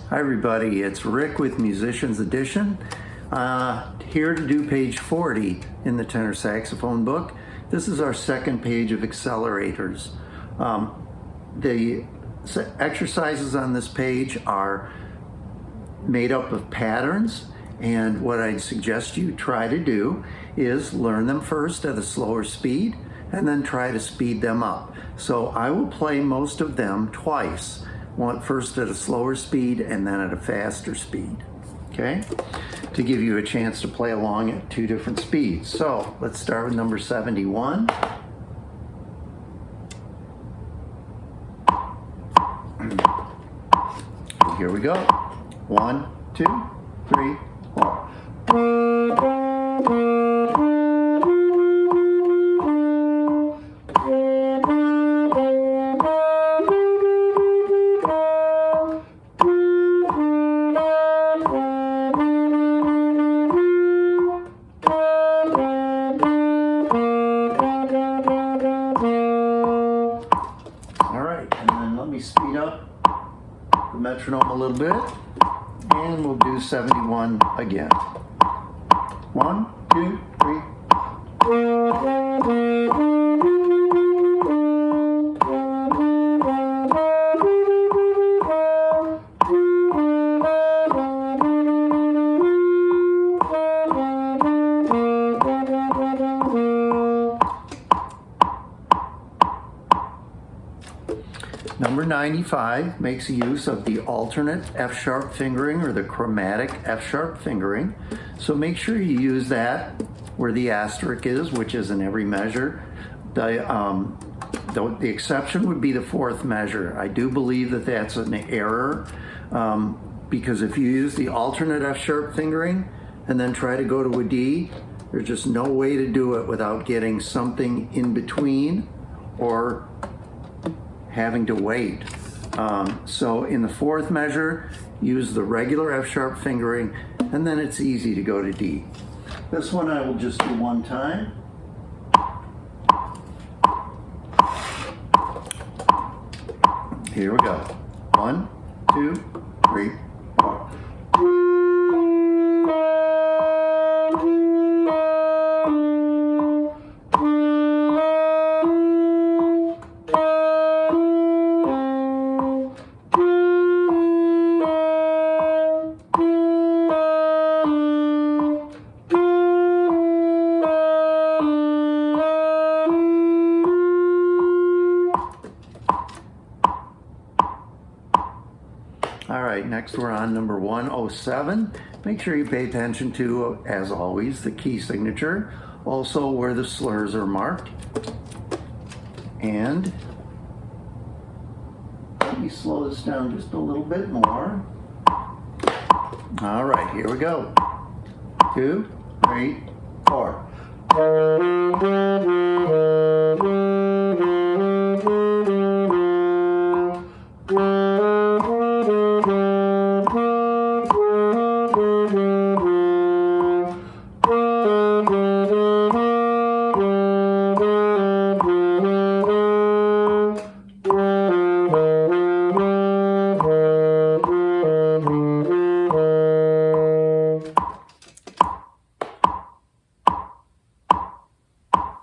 Hi everybody, it's Rick with Musician's Edition, here to do page 40 in the tenor saxophone book. This is our second page of Excellorators. The exercises on this page are made up of patterns, and what I'd suggest you try to do is learn them first at a slower speed and then try to speed them up. So I will play most of them twice. One first at a slower speed and then at a faster speed, okay? To give you a chance to play along at two different speeds. So let's start with number 71. Here we go. 1, 2, 3, 4. Speed up the metronome a little bit, and we'll do 71 again. 1, 2, 3. Number 95 makes use of the alternate F-sharp fingering or the chromatic F-sharp fingering. So make sure you use that where the asterisk is, which is in every measure. The exception would be the fourth measure. I do believe that that's an error because if you use the alternate F-sharp fingering and then try to go to a D, there's just no way to do it without getting something in between or having to wait. So in the fourth measure, use the regular F-sharp fingering, and then it's easy to go to D. This one I will just do one time. Here we go. 1, 2, 3, 4. All right, next we're on number 107. Make sure you pay attention to, as always, the key signature, also where the slurs are marked. And let me slow this down just a little bit more. All right, here we go. 2, 3, 4.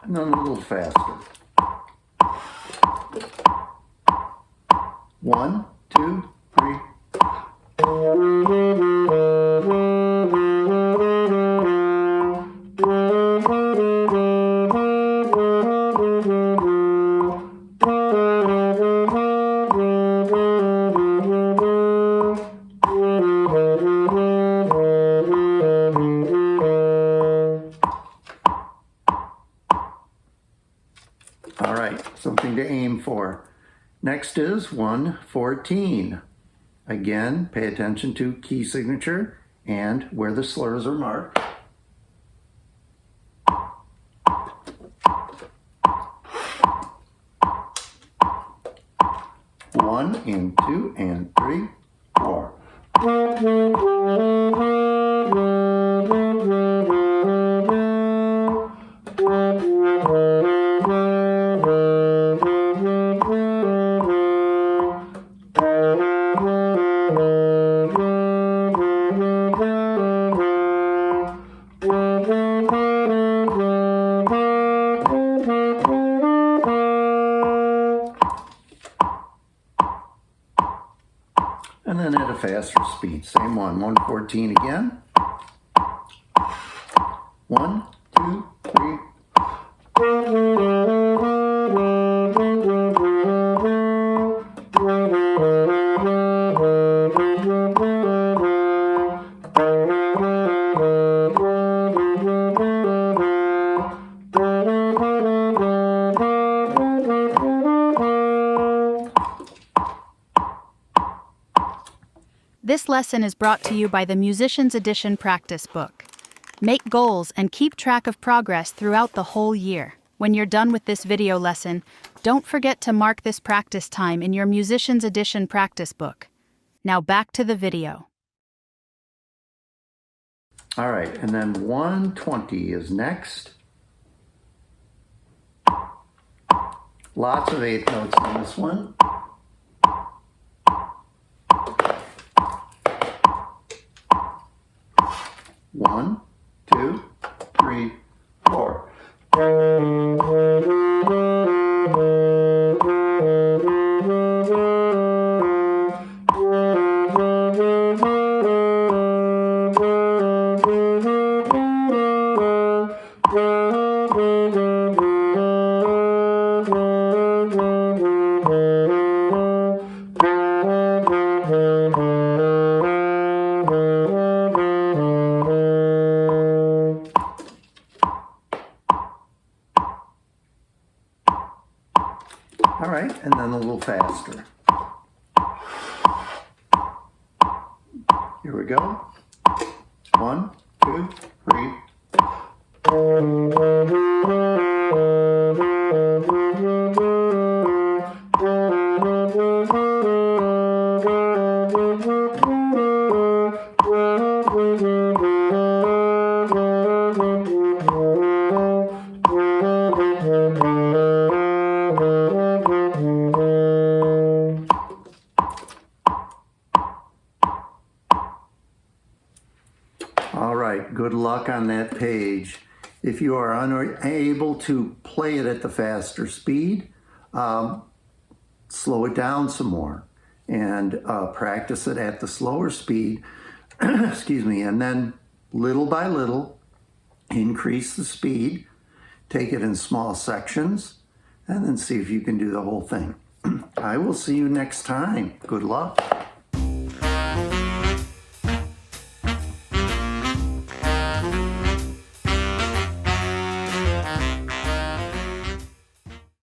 And then a little faster. 1, 2, 3. All right, something to aim for. Next is 114. Again, pay attention to key signature and where the slurs are marked. One and 2 and 3, 4. And then at a faster speed. Same one. 114 again. 1, 2, 3. This lesson is brought to you by the Musician's Edition practice book. Make goals and keep track of progress throughout the whole year. When you're done with this video lesson, don't forget to mark this practice time in your Musician's Edition practice book. Now back to the video. All right, and then 120 is next. Lots of eighth notes on this one. One, 2, 3, 4. All right, and then a little faster. Here we go. 1, 2, 3. All right, good luck on that page. If you are unable to play it at the faster speed, slow it down some more and practice it at the slower speed, excuse me, and then little by little increase the speed, take it in small sections, and then see if you can do the whole thing. I will see you next time. Good luck.